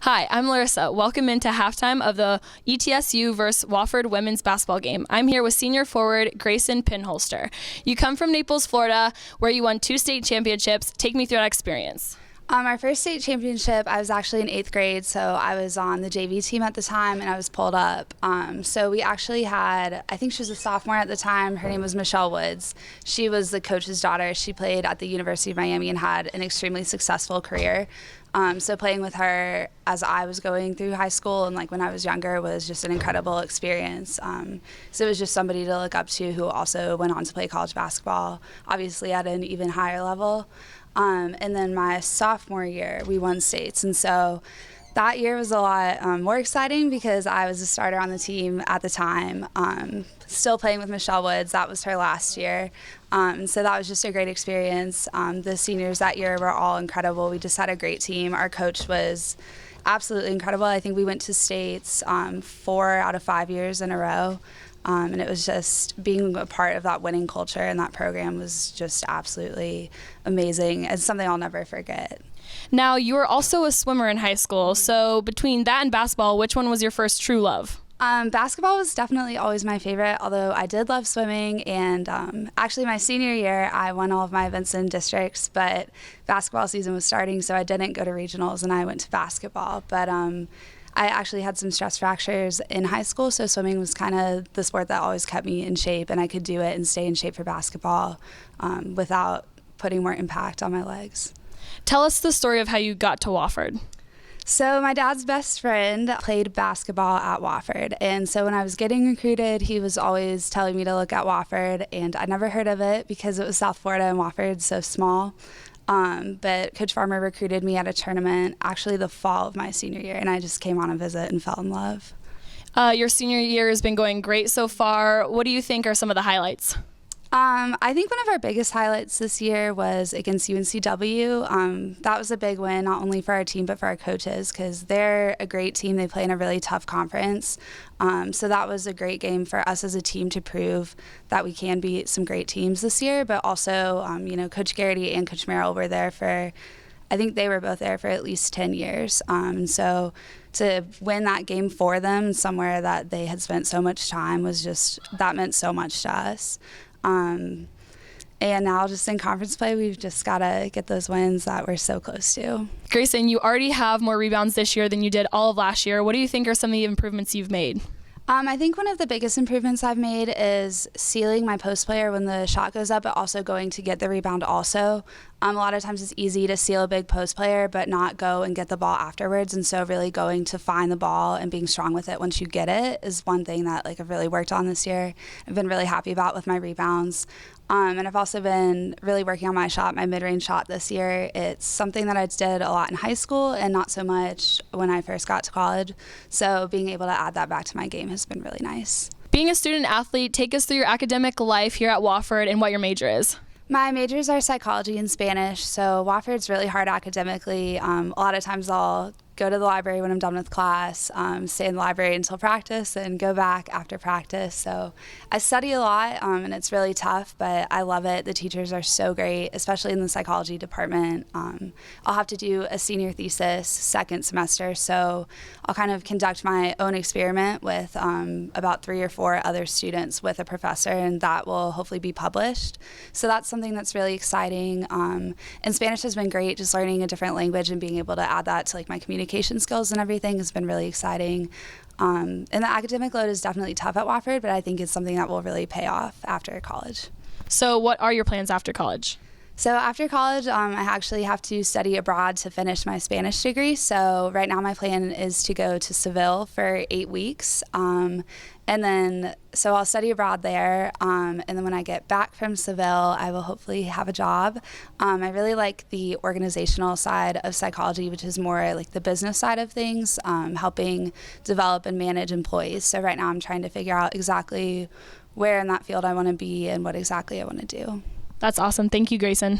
Hi, I'm Larissa. Welcome into halftime of the ETSU vs. Wofford women's basketball game. I'm here with senior forward Grayson Pinholster. You come from Naples, Florida, where you won 2 state championships. Take me through that experience. Our first state championship, I was actually in 8th grade, so I was on the JV team at the time, and I was pulled up. So we actually had, I think she was a sophomore at the time. Her name was Michelle Woods. She was the coach's daughter. She played at the University of Miami and had an extremely successful career. So playing with her as I was going through high school and like when I was younger was just an incredible experience. So it was just somebody to look up to who also went on to play college basketball, obviously at an even higher level. And then my sophomore year, we won states. And so that year was a lot more exciting because I was a starter on the team at the time, still playing with Michelle Woods. That was her last year. So that was just a great experience. The seniors that year were all incredible. We just had a great team. Our coach was absolutely incredible. I think we went to states 4 out of 5 years in a row. And it was just being a part of that winning culture and that program was just absolutely amazing. It's something I'll never forget. Now, you were also a swimmer in high school, so between that and basketball, which one was your first true love? Basketball was definitely always my favorite, although I did love swimming, and actually my senior year I won all of my events in districts, but basketball season was starting, so I didn't go to regionals and I went to basketball. But I actually had some stress fractures in high school, so swimming was kind of the sport that always kept me in shape, and I could do it and stay in shape for basketball without putting more impact on my legs. Tell us the story of how you got to Wofford. So my dad's best friend played basketball at Wofford, and so when I was getting recruited, he was always telling me to look at Wofford, and I never heard of it because it was South Florida and Wofford's so small. But Coach Farmer recruited me at a tournament actually the fall of my senior year, and I just came on a visit and fell in love. Your senior year has been going great so far. What do you think are some of the highlights? I think one of our biggest highlights this year was against UNCW. That was a big win, not only for our team, but for our coaches, because they're a great team. They play in a really tough conference. So that was a great game for us as a team to prove that we can beat some great teams this year. But also, Coach Garrity and Coach Merrill were there for, I think they were both there for at least 10 years. So to win that game for them somewhere that they had spent so much time that meant so much to us. And now just in conference play, we've just got to get those wins that we're so close to. Grayson, you already have more rebounds this year than you did all of last year. What do you think are some of the improvements you've made? I think one of the biggest improvements I've made is sealing my post player when the shot goes up, but also going to get the rebound also. A lot of times it's easy to seal a big post player, but not go and get the ball afterwards. And so really going to find the ball and being strong with it once you get it is one thing that I've really worked on this year. I've been really happy about with my rebounds. And I've also been really working on my shot, my mid-range shot this year. It's something that I did a lot in high school and not so much when I first got to college. So being able to add that back to my game has been really nice. Being a student athlete, take us through your academic life here at Wofford and what your major is. My majors are psychology and Spanish, so Wofford's really hard academically. A lot of times I'll go to the library when I'm done with class, stay in the library until practice, and go back after practice. So I study a lot, and it's really tough, but I love it. The teachers are so great, especially in the psychology department. I'll have to do a senior thesis second semester, so I'll kind of conduct my own experiment with about 3 or 4 other students with a professor, and that will hopefully be published. So that's something that's really exciting. And Spanish has been great, just learning a different language and being able to add that to my communication skills and everything has been really exciting. And the academic load is definitely tough at Wofford, but I think it's something that will really pay off after college. So what are your plans after college? So after college, I actually have to study abroad to finish my Spanish degree. So right now my plan is to go to Seville for 8 weeks. And then, so I'll study abroad there. And then when I get back from Seville, I will hopefully have a job. I really like the organizational side of psychology, which is more like the business side of things, helping develop and manage employees. So right now I'm trying to figure out exactly where in that field I want to be and what exactly I want to do. That's awesome. Thank you, Grayson.